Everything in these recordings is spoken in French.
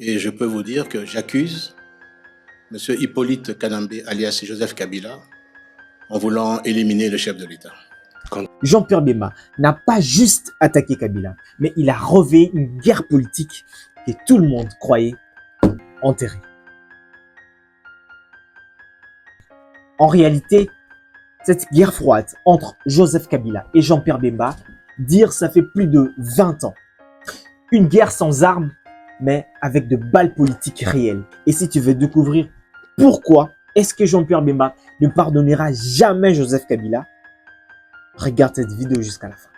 Et je peux vous dire que j'accuse M. Hippolyte Kanambe, alias Joseph Kabila, en voulant éliminer le chef de l'État. Jean-Pierre Bemba n'a pas juste attaqué Kabila, mais il a relevé une guerre politique que tout le monde croyait enterrée. En réalité, cette guerre froide entre Joseph Kabila et Jean-Pierre Bemba, ça fait plus de 20 ans. Une guerre sans armes, mais avec de balles politiques réelles. Et si tu veux découvrir pourquoi est-ce que Jean-Pierre Bemba ne pardonnera jamais Joseph Kabila, regarde cette vidéo jusqu'à la fin.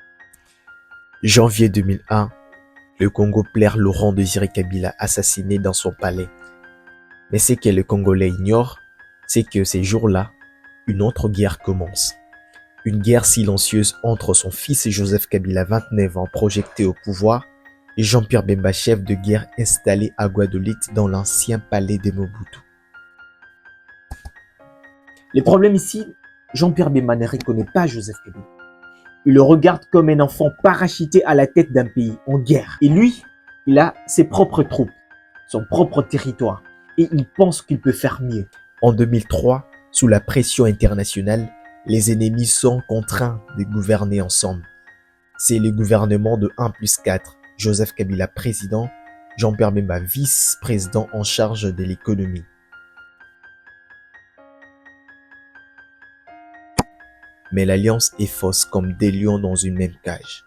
Janvier 2001, le Congo plaire Laurent Désiré Kabila assassiné dans son palais. Mais ce que les Congolais ignorent, c'est que ces jours-là, une autre guerre commence. Une guerre silencieuse entre son fils Joseph Kabila, 29 ans, projeté au pouvoir, et Jean-Pierre Bemba, chef de guerre installé à Guadeloupe dans l'ancien palais de Mobutu. Le problème ici, Jean-Pierre Bemba ne reconnaît pas Joseph Kabila. Il le regarde comme un enfant parachuté à la tête d'un pays en guerre. Et lui, il a ses propres troupes, son propre territoire. Et il pense qu'il peut faire mieux. En 2003, sous la pression internationale, les ennemis sont contraints de gouverner ensemble. C'est le gouvernement de 1+4. Joseph Kabila président, Jean-Pierre Bemba vice-président en charge de l'économie. Mais l'alliance est fausse comme des lions dans une même cage.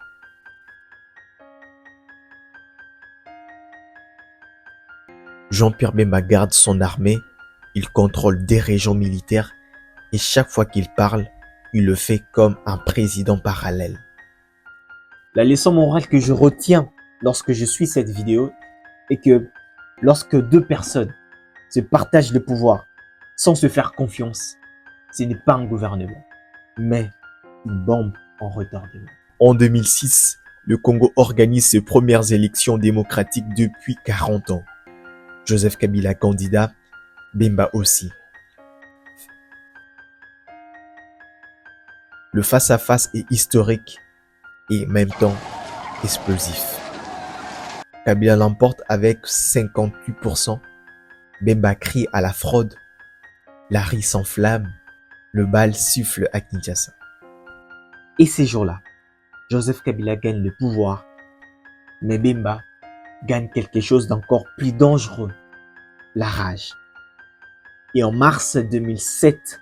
Jean-Pierre Bemba garde son armée, il contrôle des régions militaires et chaque fois qu'il parle, il le fait comme un président parallèle. La leçon morale que je retiens lorsque je suis cette vidéo est que lorsque deux personnes se partagent le pouvoir sans se faire confiance, ce n'est pas un gouvernement, mais une bombe en retardement. En 2006, le Congo organise ses premières élections démocratiques depuis 40 ans. Joseph Kabila candidat, Bemba aussi. Le face-à-face est historique et en même temps explosif. Kabila l'emporte avec 58%. Bemba crie à la fraude. La rue s'enflamme. Le bal siffle à Kinshasa. Et ces jours-là, Joseph Kabila gagne le pouvoir, mais Bemba gagne quelque chose d'encore plus dangereux, la rage. Et en mars 2007,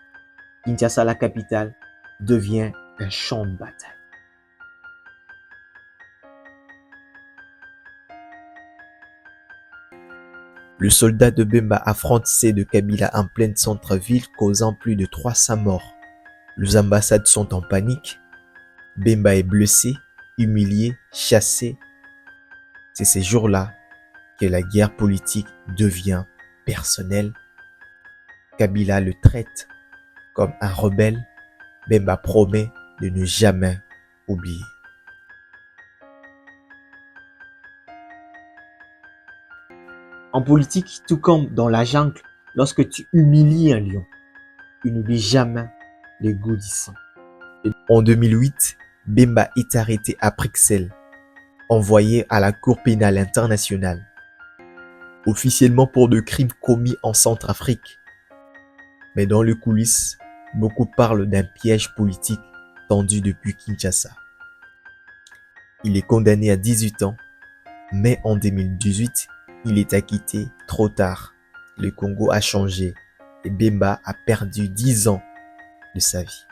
Kinshasa, la capitale, devient un champ de bataille. Le soldat de Bemba affronte ceux de Kabila en pleine centre-ville, causant plus de 300 morts. Les ambassades sont en panique. Bemba est blessé, humilié, chassé. C'est ces jours-là que la guerre politique devient personnelle. Kabila le traite comme un rebelle. Bemba promet de ne jamais oublier. En politique, tout comme dans la jungle, lorsque tu humilies un lion, il n'oublie jamais les goûts du sang. En 2008, Bemba est arrêté à Bruxelles, envoyé à la Cour pénale internationale, officiellement pour de crimes commis en Centrafrique. Mais dans les coulisses, beaucoup parlent d'un piège politique tendu depuis Kinshasa. Il est condamné à 18 ans, mais en 2018, il est acquitté trop tard. Le Congo a changé et Bemba a perdu 10 ans de sa vie.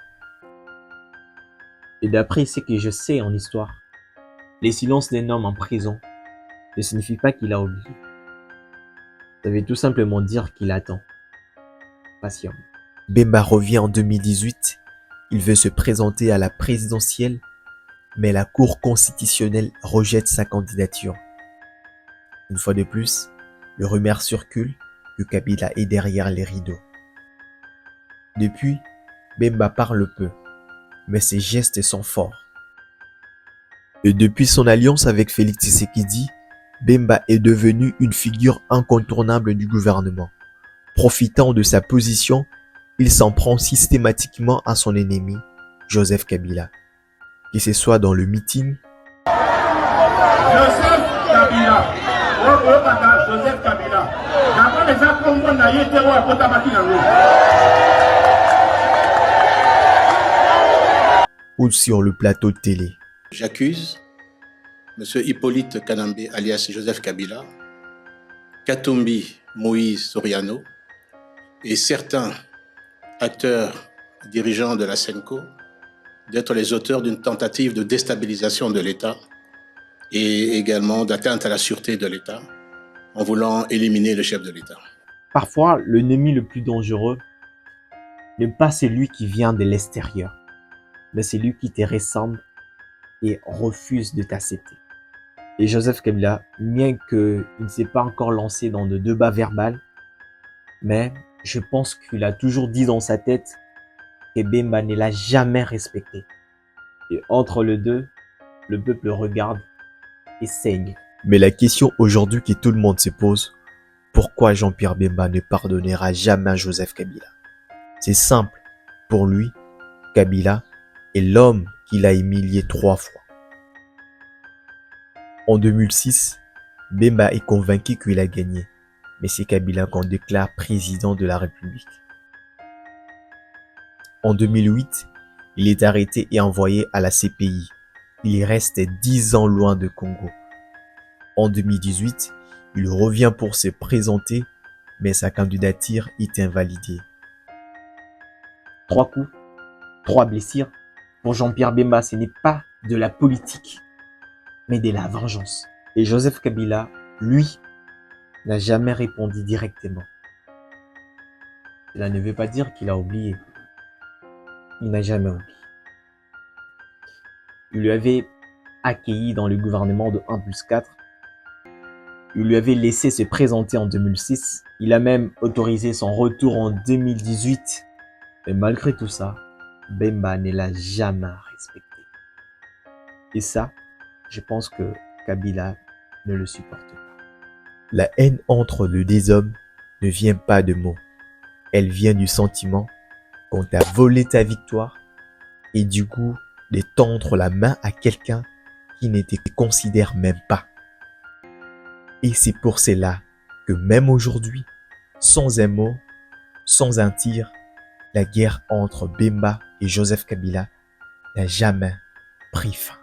Et d'après ce que je sais en histoire, le silence d'un homme en prison ne signifie pas qu'il a oublié. Ça veut tout simplement dire qu'il attend patiemment. Bemba revient en 2018. Il veut se présenter à la présidentielle, mais la Cour constitutionnelle rejette sa candidature. Une fois de plus, le rumeur circule que Kabila est derrière les rideaux. Depuis, Bemba parle peu, mais ses gestes sont forts. Et depuis son alliance avec Félix Tshisekedi, Bemba est devenu une figure incontournable du gouvernement. Profitant de sa position, il s'en prend systématiquement à son ennemi, Joseph Kabila. Que ce soit dans le meeting, Joseph Kabila. Ou sur le plateau de télé. J'accuse M. Hippolyte Kanambe, alias Joseph Kabila, Katumbi Moïse Soriano et certains acteurs dirigeants de la SENCO d'être les auteurs d'une tentative de déstabilisation de l'État et également d'atteinte à la sûreté de l'État en voulant éliminer le chef de l'État. Parfois, l'ennemi le plus dangereux n'est pas celui qui vient de l'extérieur, mais celui qui te ressemble et refuse de t'accepter. Et Joseph Kabila, bien qu'il ne s'est pas encore lancé dans de débats verbal, mais je pense qu'il a toujours dit dans sa tête que Bemba ne l'a jamais respecté. Et entre les deux, le peuple regarde et saigne. Mais la question aujourd'hui que tout le monde se pose, pourquoi Jean-Pierre Bemba ne pardonnera jamais à Joseph Kabila? C'est simple. Pour lui, Kabila est l'homme qu'il a humilié 3 fois. En 2006, Bemba est convaincu qu'il a gagné, mais c'est Kabila qu'on déclare président de la République. En 2008, il est arrêté et envoyé à la CPI. Il reste 10 ans loin de Congo. En 2018, il revient pour se présenter, mais sa candidature est invalidée. 3 coups, 3 blessures. Pour Jean-Pierre Bemba, ce n'est pas de la politique, mais de la vengeance. Et Joseph Kabila, lui, n'a jamais répondu directement. Cela ne veut pas dire qu'il a oublié. Il n'a jamais oublié. Il lui avait accueilli dans le gouvernement de 1+4. Il lui avait laissé se présenter en 2006. Il a même autorisé son retour en 2018. Et malgré tout ça, Bemba ne l'a jamais respecté. Et ça, je pense que Kabila ne le supporte pas. La haine entre les deux hommes ne vient pas de mots. Elle vient du sentiment qu'on t'a volé ta victoire et du coup de tendre la main à quelqu'un qui ne te considère même pas. Et c'est pour cela que même aujourd'hui, sans un mot, sans un tir, la guerre entre Bemba et Joseph Kabila n'a jamais pris fin.